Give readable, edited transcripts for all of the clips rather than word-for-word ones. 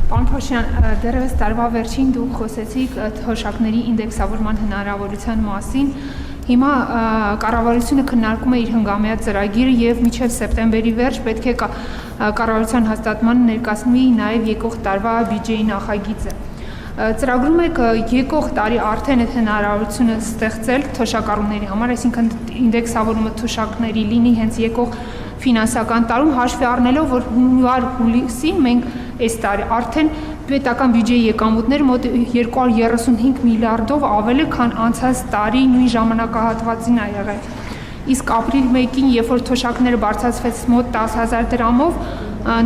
Պարոն Փաշյան, դեռևս տարվա վերջին դուք խոսեցիք թոշակների ինդեքսավորման հնարավորության մասին։ Հիմա կառավարությունը քննարկում է իր հնգամյա ծրագիրը եւ մինչեւ սեպտեմբերի վերջ պետք է կառավարության հաստատման ներկայացնի նաեւ եկող տարվա բյուջեի նախագիծը։ Ծրագրում եք եկող տարի արդեն այդ հնարավորությունը ստեղծել թոշակառուների համար, այսինքն ինդեքսավորումը թոշակների լինի հենց եկող ֆինանսական տարում, հաշվի առնելով, որ հունվար-հուլիսին մենք այս տարի արդեն պետական բյուջեի եկամուտները մոտ 235 միլիարդով ավել է, քան անցած տարի նույն ժամանակահատվածին ա եղել։ Իսկ ապրիլ 1-ին, երբ որ թոշակները բարձրացվեց մոտ 10,000 դրամով,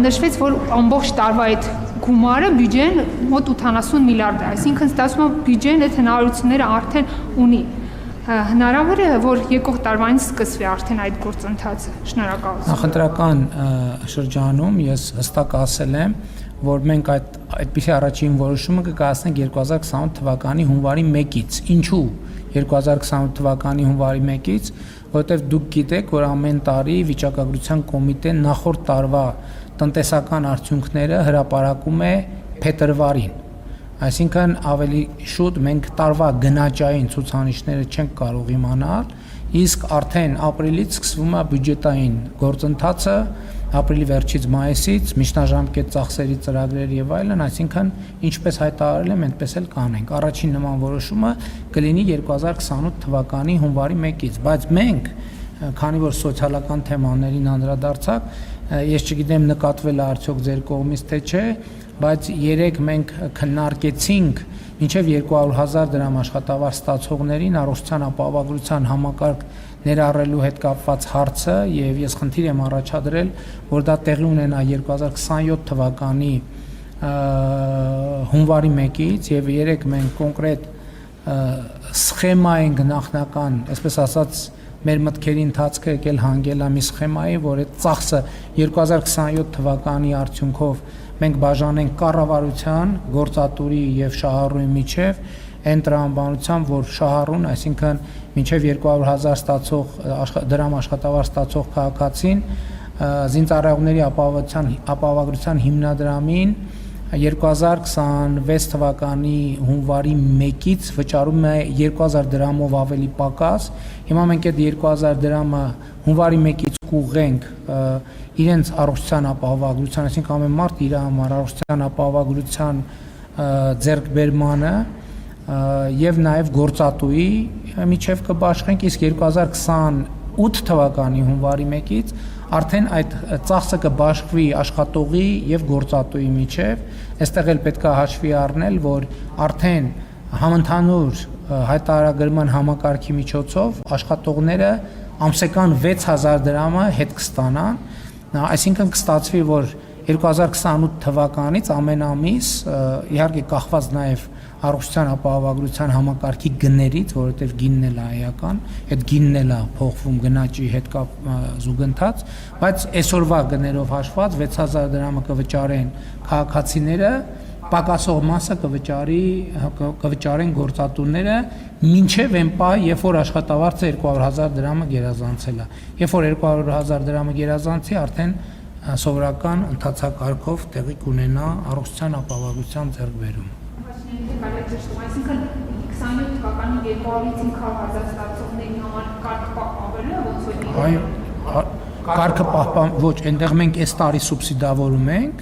նշվեց, որ ամբողջ տարվա այդ գումարը բյուջեն մոտ 80 միլիարդ է, այսինքն ստացվում է բյուջեն այդ հնարավորությունները արդեն ունի։ Հնարավոր է, որ եկող տարվանից սկսվի արդեն այդ գործընթացը։ Շնորհակալություն։ Նախընտրական շրջանում ես հստակ ասել եմ, որ մենք այդպիսի առաջին որոշումը կկայացնենք 2028 թվականի հունվարի 1-ից։ Ինչու 2028 թվականի հունվարի 1-ից, որովհետև դուք գիտեք, որ ամեն տարի վիճակագրության կոմիտեն նախորդ տարվա տնտեսական արդյունքները հրապարակում է փետրվարին։ Այսինքն ավելի շուտ մենք տարվա գնաճային ցուցանիշները չենք կարող իմանալ, իսկ արդեն ապրիլից սկսվում է բյուջետային գործընթացը, ապրիլի վերջից մայիսից, միջնաժամկետ ծախսերի ծրագրեր եւ այլն, այսինքն ինչպես հայտարարել եմ, այնպես էլ կանենք։ Առաջին նման որոշումը կլինի 2028 թվականի հունվարի 1-ից, բայց մենք, քանի որ սոցիալական թեմաներին անդրադարձակ, ես չգիտեմ նկատվել է արդյոք ձեր կողմից թե չէ, բայց երեք մենք քննարկեցինք մինչև 200,000 դրամ աշխատավարձ ստացողներին առողջության ապահովագրության համակարգ ներառելու հետ կապված հարցը եւ ես խնդիր եմ առաջադրել, որ դա տեղի ունենա 2027 թվականի հունվարի 1-ից եւ երեք մենք կոնկրետ սխեմա ենք նախնական, այսպես ասած մեր մտքերի ընթացքը եկել հանգել է մի սխեմայի, որ այդ ծախսը 2027 թվականի արդյունքով մենք բաժանենք կառավարության, գործատուրի եւ շահառուի միջև այն տրամաբանությամբ, որ շահառուն, այսինքն մինչև 200,000 դրամ աշխատավարձ ստացող քաղաքացին զինծառայողների ապահովագրության հիմնադրամին 2026 թվականի հունվարի 1-ից վճարում է 2000 դրամով ավելի պակաս։ Հիմա մենք այդ 2000 դրամը հունվարի 1-ից կուղենք իրենց առողջության ապահովագրության, այսինքն ամեն մարդ իր համար առողջության ապահովագրության ձեռքբերմանը եւ նաեւ գործատուի միջև կբաշխենք, իսկ 2028 թվականի հունվարի 1-ից արդեն այդ ծախսը կբաշխվի աշխատողի եւ գործատուի միջև։ Այստեղ էլ պետք է հաշվի առնել, որ արդեն համընդհանուր հայտարարագրման համակարգի միջոցով աշխատողները ամսական 6000 դրամը հետ կստանան, այսինքն կստացվի, որ 2028 թվականից ամեն ամիս, իհարկե կախված նաեւ առողջության ապահովագրության համակարգի գներից, որովհետև գինն էլ է էական, այդ գինն էլ է փոխվում գնաճի հետ զուգընթաց, բայց այսօրվա գներով հաշված 6000 դրամը կվճարեն քաղաքացիները, պակասող մասը կվճարեն գործատուները, մինչև այն պահ, երբ որ աշխատավարձը 200,000 դրամը գերազանցել է։ Երբ որ 200,000 դրամը գերազանցի, արդեն սովորական ընթացակարգով տեղի կունենա առողջության ապահովագրության ձեռքբերումը։ Այսինքն 27 թվականի 205,000 ստացողների համար կարգ պահպանվելու է ոնց որ այո, կարգը պահպան, ոչ, այնտեղ մենք այս տարի սուբսիդավորում ենք,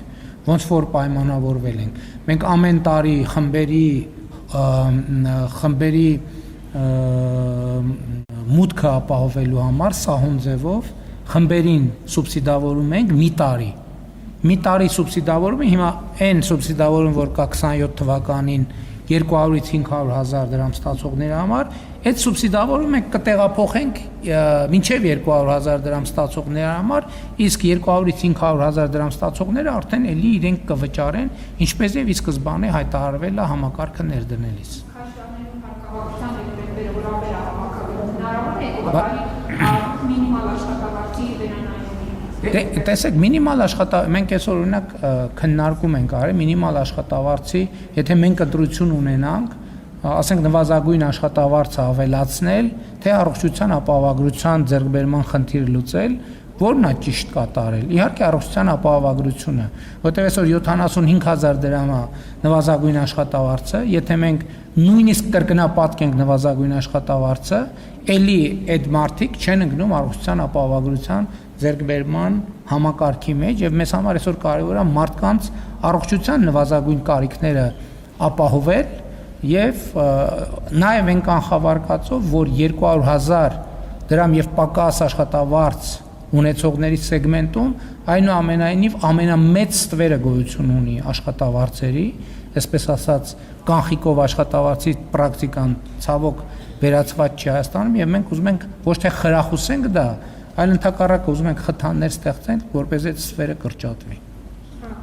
ոնց որ պայմանավորվել ենք։ Մենք ամեն տարի խմբերի մուտքը ապահովելու համար սահուն ձևով խմբերին սուբսիդավորում ենք մի տարի սուբսիդավորումը, հիմա այն սուբսիդավորումը, որ կա 27 թվականին 200-ից 500,000 դրամ ստացողների համար, այդ սուբսիդավորումը մենք կտեղափոխենք մինչև 200,000 դրամ ստացողների համար, իսկ 200-ից 500,000 դրամ ստացողները արդեն էլի իրենք կվճարեն, ինչպես եւ ի սկզբանե հայտարարվել է համակարգը ներդնելիս։ Տեսեք, մինիմալ աշխատավարձի, մենք այսօր օրինակ քննարկում ենք արել մինիմալ աշխատավարձի, եթե մենք ընտրություն ունենանք, ասենք նվազագույն աշխատավարձը ավելացնել, թե առողջության ապահովագրության ձեռքբերման խնդիրը լուծել, որն է ճիշտ կատարել։ Իհարկե առողջության ապահովագրությունը, որտեղ այսօր 75000 դրամ է նվազագույն աշխատավարձը, եթե մենք նույնիսկ կրկնապատկենք նվազագույն աշխատավարձը, ելի այդ մարդիկ չեն ընկնում առողջության ապահովագրության ձեռքբերման համակարգի մեջ եւ մեզ համար այսօր կարեւոր է մարդկանց առողջության նվազագույն կարիքները ապահովել եւ նաեւ այն կանխավարկածով, որ 200,000 դրամ եւ պակաս աշխատավարձ ունեցողների սեգմենտում այնուամենայնիվ ամենամեծ ստվերը գոյություն ունի աշխատավարձերի, այսպես ասած կանխիկով աշխատավարձի պրակտիկան ցավոք վերացված չի Հայաստանում եւ մենք ուզում ենք ոչ թե խրախուսենք դա, այլ ընդհակառակը ուզում ենք խթաններ ստեղծենք, որպեսզի այդ ստվերը կրճատվի։